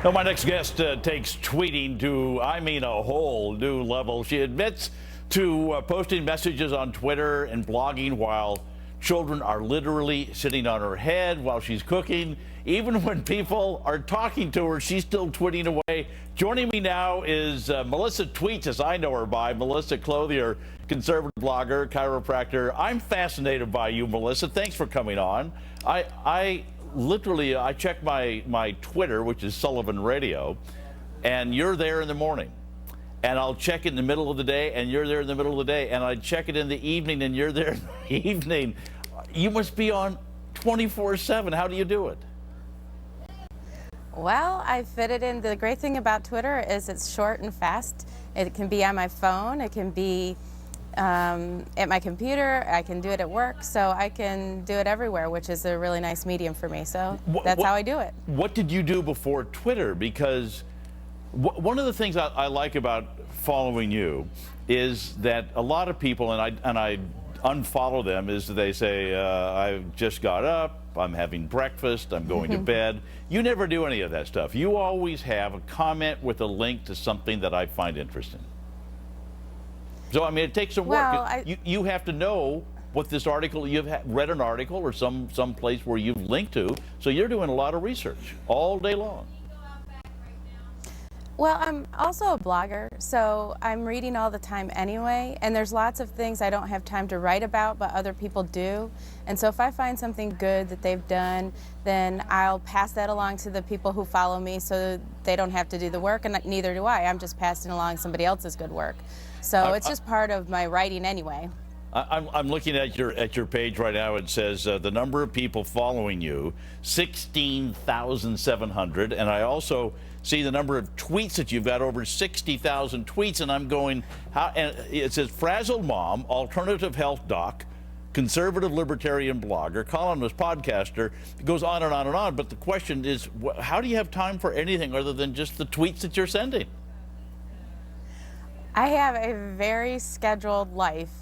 Well, my next guest takes tweeting to, I mean, a whole new level. She admits to posting messages on Twitter and blogging while children are literally sitting on her head while she's cooking. Even when people are talking to her, she's still tweeting away. Joining me now is MelissaTweets, as I know her by, Melissa Clothier, conservative blogger, chiropractor. I'm fascinated by you, Melissa. Thanks for coming on. I check my Twitter, which is Sullivan Radio, and you're there in the morning. And I'll check it in the middle of the day, and you're there in the middle of the day. And I check it in the evening, and you're there in the evening. You must be on 24/7. How do you do it? Well, I fit it in. The great thing about Twitter is it's short and fast. It can be on my phone. It can be at my computer. I can do it at work. So I can do it everywhere, which is a really nice medium for me. So that's how I do it. What did you do before Twitter? Because one of the things I like about following you is that a lot of people, and I unfollow them, is they say, I just got up, I'm having breakfast, I'm going to bed. You never do any of that stuff. You always have a comment with a link to something that I find interesting. So, I mean, it takes some work. You have to know what this article, you've read an article or some place where you've linked to, so you're doing a lot of research all day long. Well, I'm also a blogger, so I'm reading all the time anyway, and there's lots of things I don't have time to write about, but other people do. And so if I find something good that they've done, then I'll pass that along to the people who follow me so they don't have to do the work, and neither do I. I'm just passing along somebody else's good work. So it's just part of my writing anyway. I'm looking at your page right now. It says the number of people following you, 16,700, and I also see the number of tweets that you've got, over 60,000 tweets, and I'm going, how? And it says frazzled mom, alternative health doc, conservative libertarian blogger, columnist, podcaster. It goes on and on and on. But the question is, how do you have time for anything other than just the tweets that you're sending? I have a very scheduled life.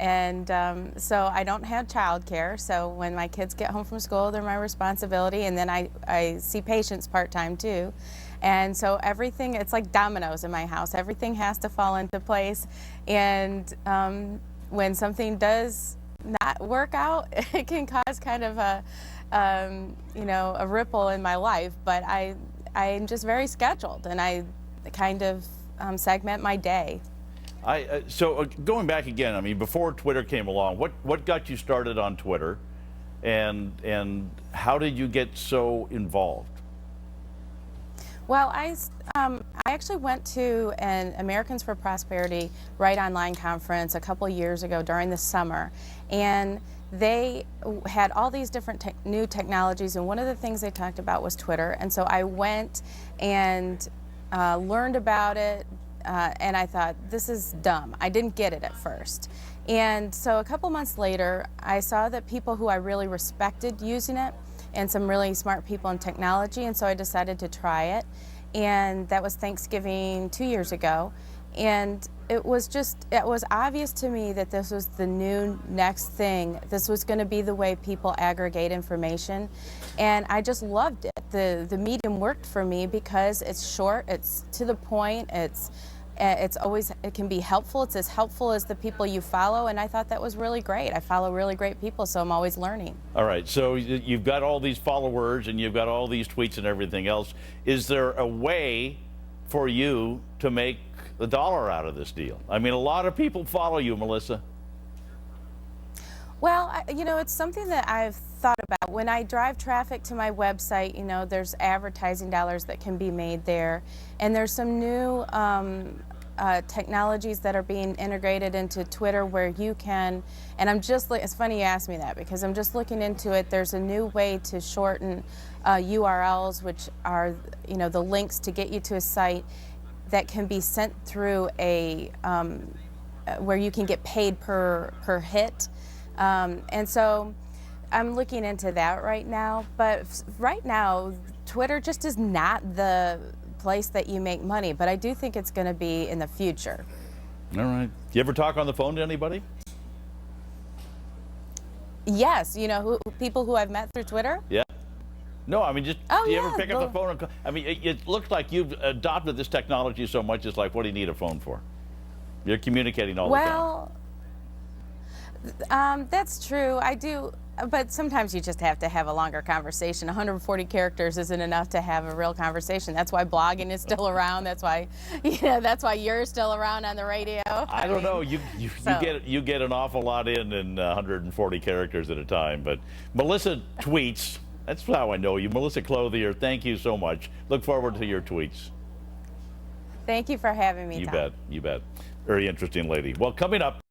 And so I don't have childcare. So when my kids get home from school, they're my responsibility. And then I see patients part-time too. And so everything, it's like dominoes in my house. Everything has to fall into place. And when something does not work out, it can cause kind of a ripple in my life. But I'm just very scheduled, and I kind of segment my day. So going back again, I mean, before Twitter came along, what got you started on Twitter, and how did you get so involved? Well, I actually went to an Americans for Prosperity Right Online conference a couple years ago during the summer, and they had all these different new technologies, and one of the things they talked about was Twitter. And so I went and learned about it, and I thought, this is dumb. I didn't get it at first. And so a couple months later, I saw that people who I really respected using it, and some really smart people in technology, and so I decided to try it. And that was Thanksgiving 2 years ago. And it was obvious to me that this was the new next thing. This was going to be the way people aggregate information. And I just loved it. The medium worked for me because it's short, it's to the point, it can be helpful. It's as helpful as the people you follow, and I thought that was really great. I follow really great people, so I'm always learning. All right, so you've got all these followers and you've got all these tweets and everything else. Is there a way for you to make the dollar out of this deal? I mean, a lot of people follow you, Melissa. Well, it's something that I've thought about. When I drive traffic to my website, there's advertising dollars that can be made there. And there's some new technologies that are being integrated into Twitter where you can, and it's funny you asked me that because I'm just looking into it. There's a new way to shorten URLs, which are, the links to get you to a site that can be sent through where you can get paid per hit. And so I'm looking into that right now, but right now Twitter just is not the place that you make money, but I do think it's going to be in the future. All right. You ever talk on the phone to anybody? Yes, people who I've met through Twitter. Yeah. No, I mean, just Oh, do you ever yeah, pick up the phone and call? I mean, it looks like you've adopted this technology so much. It's like, what do you need a phone for? You're communicating all the time. Well, that's true. I do, but sometimes you just have to have a longer conversation. 140 characters isn't enough to have a real conversation. That's why blogging is still around. That's why, that's why you're still around on the radio. I don't know. You so. you get an awful lot in 140 characters at a time. But Melissa tweets. That's how I know you, Melissa Clothier. Thank you so much. Look forward to your tweets. Thank you for having me, You Tom. bet. You bet. Very interesting lady. Well, coming up.